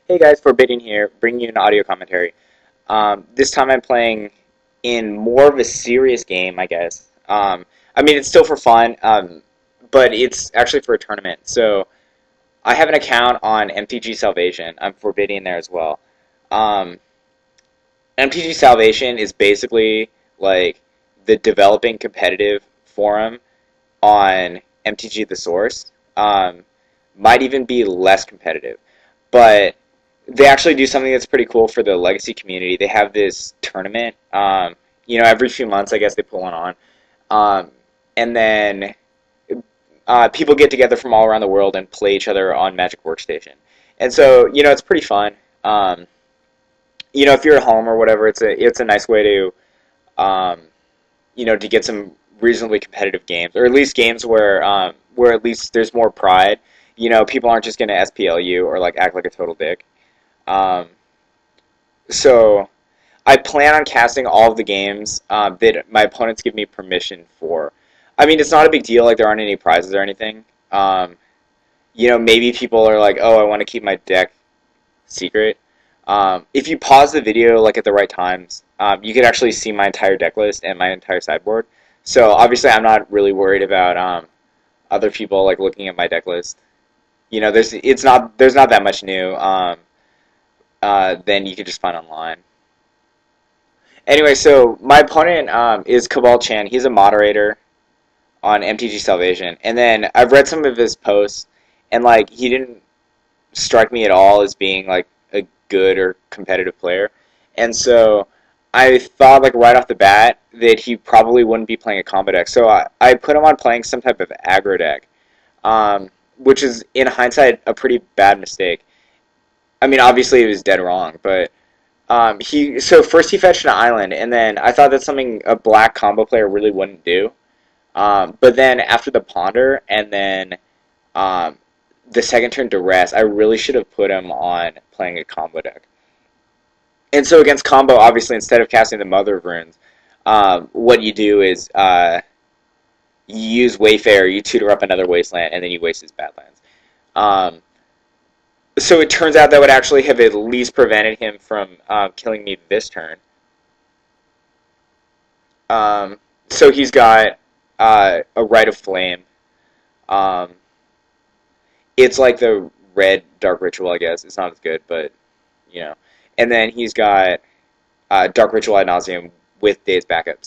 Hey guys, Forbidden here, bringing you an audio commentary. This time I'm playing in more of a serious game, I guess. I mean, it's still for fun, but it's actually for a tournament. So I have an account on MTG Salvation. I'm Forbidden there as well. Um, MTG Salvation is basically like the developing competitive forum on MTG The Source. Might even be less competitive, but they actually do something that's pretty cool for the legacy community. They have this tournament. Every few months, I guess they pull one on, and then people get together from all around the world and play each other on Magic Workstation. And so, it's pretty fun. If you're at home or whatever, it's a nice way to, to get some reasonably competitive games, or at least games where at least there's more pride. People aren't just going to SPL you or like act like a total dick. Um, so I plan on casting all of the games that my opponents give me permission for. I mean, it's not a big deal. Like there aren't any prizes or anything. Maybe people are like, "Oh, I want to keep my deck secret." If you pause the video like at the right times, you could actually see my entire deck list and my entire sideboard. So obviously, I'm not really worried about other people like looking at my deck list. There's not that much new. Then you could just find online. Anyway, so my opponent is Cabal Chan. He's a moderator on MTG Salvation, and then I've read some of his posts, and like he didn't strike me at all as being like a good or competitive player, and so I thought like right off the bat that he probably wouldn't be playing a combo deck. So I put him on playing some type of aggro deck, which is in hindsight a pretty bad mistake. I mean, obviously it was dead wrong, but first he fetched an island, and then I thought that's something a black combo player really wouldn't do. But then after the ponder, and then um, the second turn Duress, I really should have put him on playing a combo deck. And so against combo, obviously instead of casting the Mother of Runes, what you do is you use Wayfarer, you tutor up another Wasteland, and then you waste his Badlands. Um, So it turns out that would actually have at least prevented him from killing me this turn. So he's got a Rite of Flame. Um, it's like the red Dark Ritual, I guess. It's not as good, but, you know. And then he's got Dark Ritual ad nauseum with Daze backup,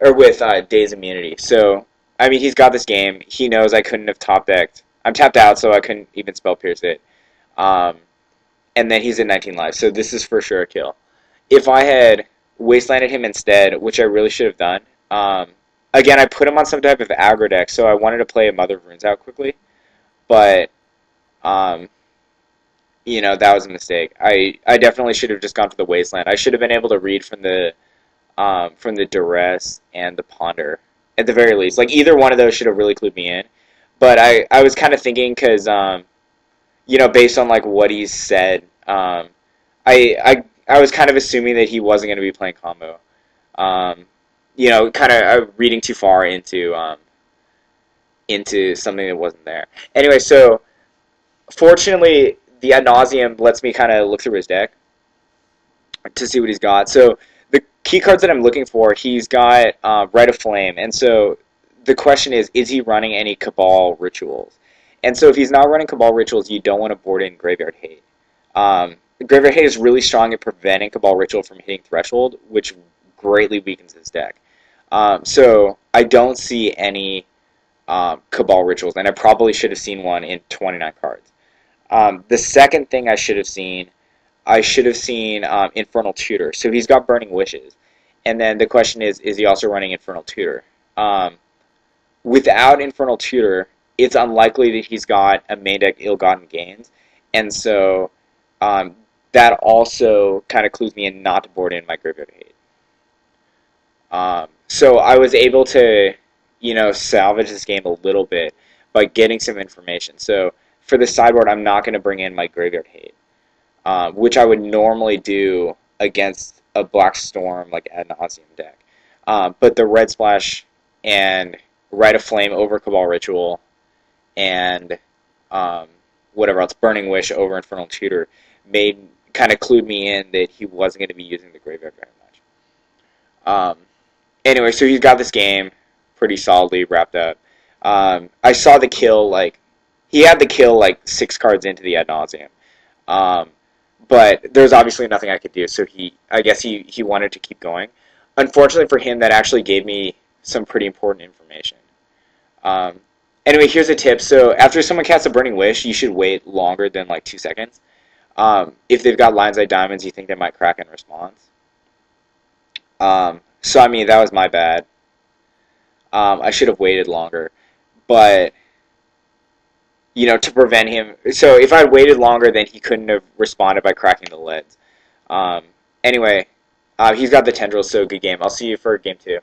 or with Daze immunity. So, I mean, he's got this game. He knows I couldn't have top decked. I'm tapped out, so I couldn't even spell pierce it. Um, and then he's at 19 lives, so this is for sure a kill. If I had wastelanded him instead, which I really should have done, again, I put him on some type of aggro deck, so I wanted to play a Mother of Runes out quickly, but, um, that was a mistake. I definitely should have just gone for the wasteland. I should have been able to read from the Duress and the Ponder, at the very least. Like, either one of those should have really clued me in, but I was kind of thinking, because, based on like what he's said, I was kind of assuming that he wasn't going to be playing combo. Kind of reading too far into something that wasn't there. Anyway, so fortunately, the ad nauseum lets me kind of look through his deck to see what he's got. So the key cards that I'm looking for, he's got Rite of Flame, and so the question is he running any Cabal rituals? And so if he's not running Cabal rituals, you don't want to board in Graveyard Hate. Graveyard Hate is really strong at preventing Cabal Ritual from hitting Threshold, which greatly weakens his deck. So I don't see any Cabal Rituals, and I probably should have seen one in 29 cards. The second thing I should have seen Infernal Tutor. So he's got Burning Wishes. And then the question is he also running Infernal Tutor? Without Infernal Tutor, it's unlikely that he's got a main deck Ill-Gotten Gains, and so that also kind of clues me in not to board in my Graveyard Hate. So I was able to, salvage this game a little bit by getting some information. So for the sideboard, I'm not going to bring in my Graveyard Hate, which I would normally do against a Black Storm like ad nauseum deck. But the Red Splash and Rite of Flame over Cabal Ritual and whatever else, Burning Wish over Infernal Tutor, made kind of clued me in that he wasn't going to be using the graveyard very much. Anyway, so he's got this game pretty solidly wrapped up. I saw the kill, like, he had the kill, like, 6 cards into the ad nauseum. Um, but there's obviously nothing I could do, so I guess he wanted to keep going. Unfortunately for him, that actually gave me some pretty important information. Um, anyway, here's a tip. So after someone casts a Burning Wish, you should wait longer than, like, 2 seconds. If they've got Lion's Eye Diamonds, you think they might crack in response. So, I mean, that was my bad. I should have waited longer. But, to prevent him... So, if I had waited longer, then he couldn't have responded by cracking the lids. Um, anyway, he's got the tendrils, so good game. I'll see you for game 2.